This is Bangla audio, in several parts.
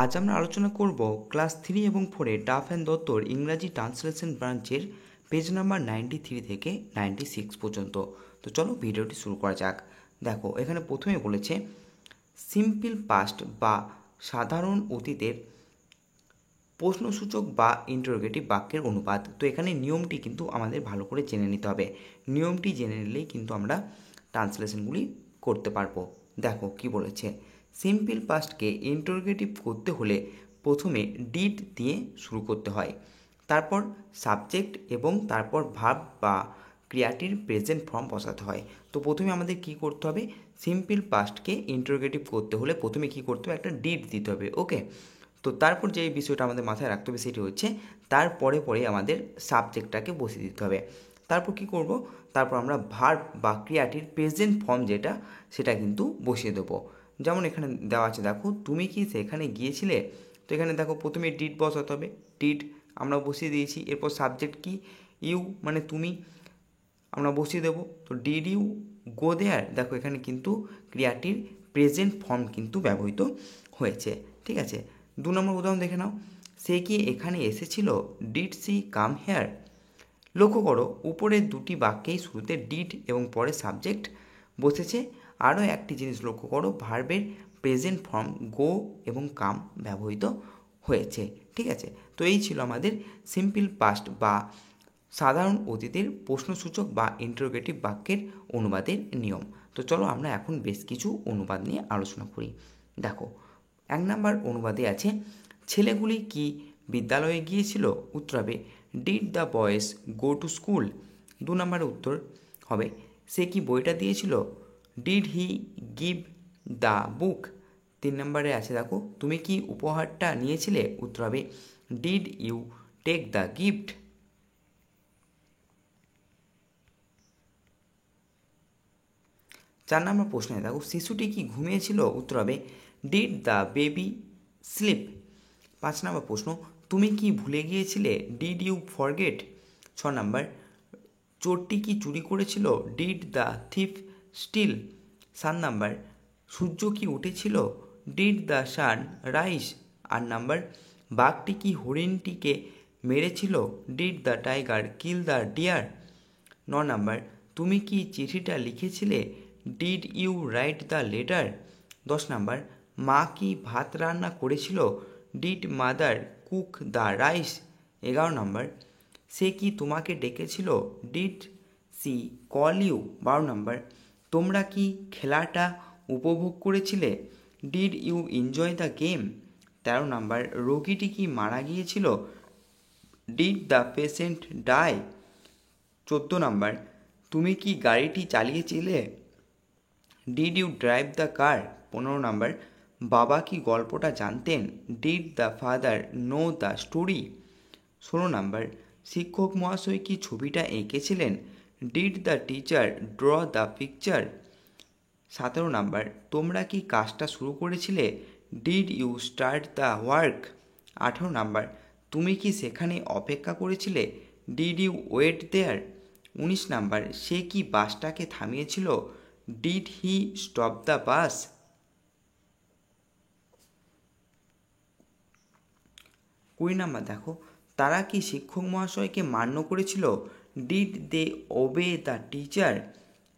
আজ আমরা আলোচনা করব ক্লাস 3 এবং 4 ডাফ অ্যান্ড দত্তর ইংরাজি ট্রান্সলেশন ব্রাঞ্চের পেজ নাম্বার 93 থেকে 96 পর্যন্ত। তো চলো ভিডিওটি শুরু করা যাক। দেখো, এখানে প্রথমে বলেছে সিম্পল পাস্ট বা সাধারণ অতীতের প্রশ্নসূচক বা ইন্টারোগেটিভ বাক্যের অনুপাত। তো এখানে নিয়মটি কিন্তু আমাদের ভালো করে জেনে নিতে হবে। নিয়মটি জেনে নিলেই কিন্তু আমরা ট্রান্সলেশনগুলি করতে পারবো। দেখো কি বলেছে, সিম্পল পাস্টকে ইন্টারোগেটিভ করতে হলে প্রথমে ডিড দিয়ে শুরু করতে হয়, তারপর সাবজেক্ট এবং তারপর ভার্ব বা ক্রিয়াটির প্রেজেন্ট ফর্ম বসাতে হয়। তো প্রথমে আমাদের কি করতে হবে, সিম্পল পাস্টকে ইন্টারোগেটিভ করতে হলে প্রথমে কি করতে হবে, একটা ডিড দিতে হবে। ওকে, তো তারপর যে বিষয়টা আমাদের মাথায় রাখতে হবে সেটি হচ্ছে তারপরে আমাদের সাবজেক্টটাকে বসিয়ে দিতে হবে। তারপর কি করব, তারপর আমরা ভার্ব বা ক্রিয়াটির প্রেজেন্ট ফর্ম যেটা সেটা কিন্তু বসিয়ে দেবো। যেমন এখানে দেওয়া আছে, দেখো, তুমি কি সেখানে গিয়েছিলে। তো এখানে দেখো প্রথমে ডিড বসাতে হবে, ডিড আমরা বসিয়ে দিয়েছি। এরপর সাবজেক্ট কি, ইউ মানে তুমি, আমরা বসিয়ে দেবো। তো ডিড ইউ গো দেয়ার, দেখো এখানে কিন্তু ক্রিয়াটির প্রেজেন্ট ফর্ম কিন্তু ব্যবহৃত হয়েছে। ঠিক আছে, 2 নম্বর উদাহরণ দেখে নাও, সে কি এখানে এসেছিল, ডিড সি কাম হেয়ার। লক্ষ্য করো উপরের দুটি বাক্যেই শুরুতে ডিড এবং পরে সাবজেক্ট বসেছে। আরও একটি জিনিস লক্ষ্য করো, ভার্বের প্রেজেন্ট ফর্ম গো এবং কাম ব্যবহৃত হয়েছে। ঠিক আছে, তো এই ছিল আমাদের সিম্পল পাস্ট বা সাধারণ অতীতের প্রশ্নসূচক বা ইন্টারোগেটিভ বাক্যের অনুবাদের নিয়ম। তো চলো আমরা এখন বেশ কিছু অনুবাদ নিয়ে আলোচনা করি। দেখো, 1 নম্বর অনুবাদে আছে, ছেলেগুলি কি বিদ্যালয়ে গিয়েছিল। উত্তর হবে did the boys go to school. 2 নম্বরের উত্তর হবে, সে কি বইটা দিয়েছিল, did he give the book. 3 নম্বরে আছে, দেখো, তুমি কি উপহারটা নিয়েছিলে। উত্তর হবে did you take the gift. 4 নম্বর প্রশ্নে দেখো, শিশুটি কি ঘুমিয়েছিল। উত্তর হবে ডিড দ্য বেবি স্লিপ। 5 নম্বর প্রশ্ন, তুমি কি ভুলে গিয়েছিলে, ডিড ইউ ফরগেট। 6 নম্বর, চোরটি কি চুরি করেছিল, ডিড দ্য থিফ স্টিল। 7 নম্বর, সূর্য কি উঠেছিল, ডিড দ্য সান রাইজ। 8 নম্বর, বাঘটি কি হরিণটিকে মেরেছিল, did the tiger kill the deer. 9 নম্বর, তুমি কি চিঠিটা লিখেছিলে, did you write the letter. 10 number, মা কি ভাত রান্না করেছিল, did mother cook the rice. 11 number, সে কি তোমাকে ডেকেছিল, did she call you. 12 number, তোমরা কি খেলাটা উপভোগ করেছিলে, did you enjoy the game. 13 number, রোগীটি কি মারা গিয়েছিল, did the patient die. 14 number, তুমি কি গাড়িটি চালিয়েছিলে, did you drive the car. 15 number, বাবা কি গল্পটা জানতেন, did the father know the story. 16 number, শিক্ষক মহাশয় কি ছবিটা এঁকেছিলেন, did the teacher draw the picture. 17 number, তোমরা কি কাজটা শুরু করেছিলে, did you start the work. 18 number, তুমি কি সেখানে অপেক্ষা করেছিলে, did you wait there. 19 number, সে কি বাসটাকে থামিয়েছিল, did he stop the bus. 20 number, দেখো, তারা কি শিক্ষক মহাশয়কে মান্য করেছিল, did they obey the teacher.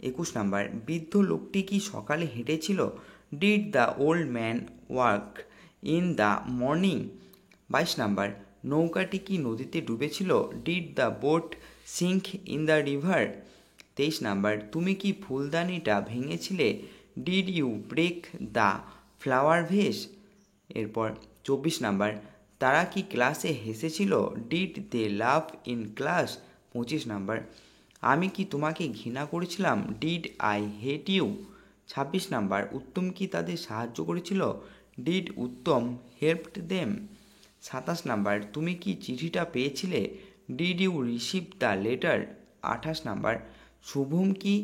21 number, বৃদ্ধ লোকটি কি সকালে হেঁটেছিল, did the old man walk in the morning. 22 number, নৌকাটি কি নদীতে ডুবেছিল, did the boat sink in the river. 23 number, তুমি কি ফুলদানিটা ভেঙেছিলে, did you break the flower vase. এরপর 24 নম্বর, তারা কি ক্লাসে হেসেছিল, did they love in class. 25 number, আমি কি তোমাকে ঘৃণা করেছিলাম, did I hate you. 26 number, Uttam কি তাদের সাহায্য করেছিল, did Uttam helped them. 27 number, তুমি কি চিঠিটা পেয়েছিলে, did you receive the letter. 28 number, Shubham কি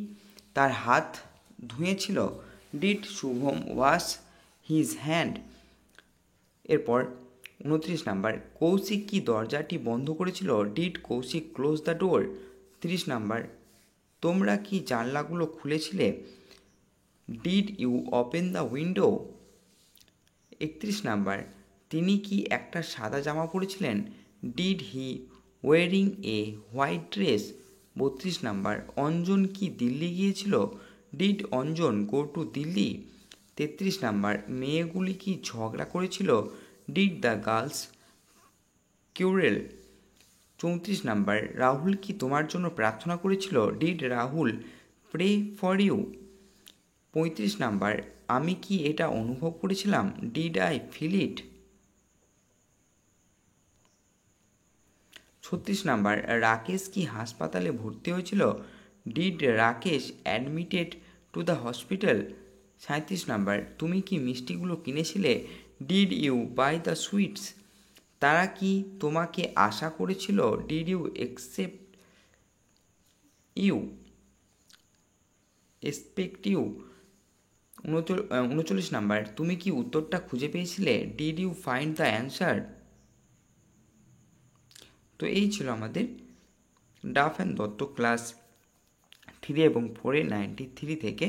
তার হাত ধুয়েছিল, did Shubham wash his hand. এরপর 29 নাম্বার, কৌশিক কি দরজাটি বন্ধ করেছিল, did Kaushik close the door. 30 number, তোমরা কি জানলাগুলো খুলেছিলে, did you open the window. 31 number, তিনি কি একটা সাদা জামা পরেছিলেন? Did he wearing a white dress? 32 number, Anjan কি দিল্লি গিয়েছিল? Did Anjan go to Delhi? 33 number, মেয়েগুলি কি ঝগড়া করেছিল? Did the girls quarrel? 34 number, Rahul কি তোমার জন্য প্রার্থনা করেছিল? Did Rahul pray for you? 35 number, আমি কি এটা অনুভব করেছিলাম? Did I feel it? 36 number, Rakesh কি হাসপাতালে ভর্তি হয়েছিল? Did Rakesh admitted to the hospital? 37 number, তুমি কি মিষ্টিগুলো কিনেছিলে? Did you buy the sweets? তারা কি তোমাকে আশা করেছিল? Did you expect you? 39 number, তুমি কি উত্তরটা খুঁজে পেয়েছিলে? Did you find the answer? তো এই ছিল আমাদের ডাফ অ্যান্ড দত্ত ক্লাস 3 এবং 4 93 থেকে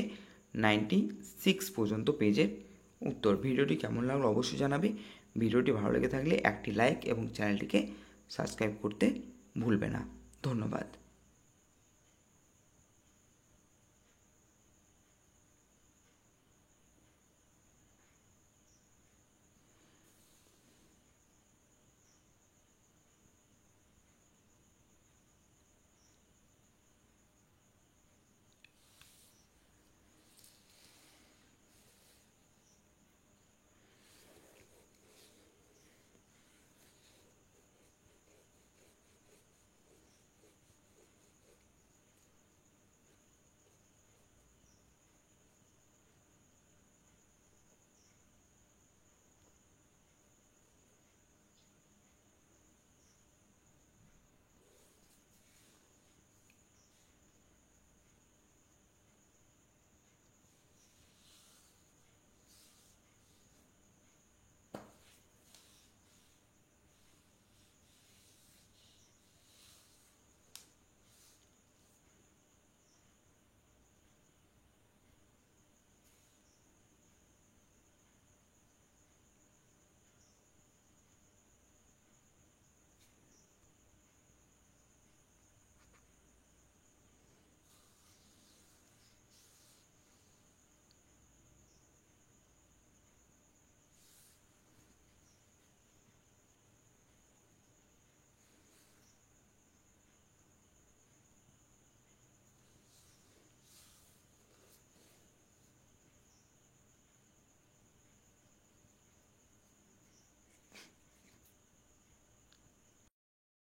96 পর্যন্ত পেজের উত্তর। ভিডিওটি কেমন লাগলো অবশ্যই জানাবে। ভিডিওটি ভালো লেগে থাকলে একটি লাইক এবং চ্যানেলটিকে সাবস্ক্রাইব করতে ভুলবে না। ধন্যবাদ।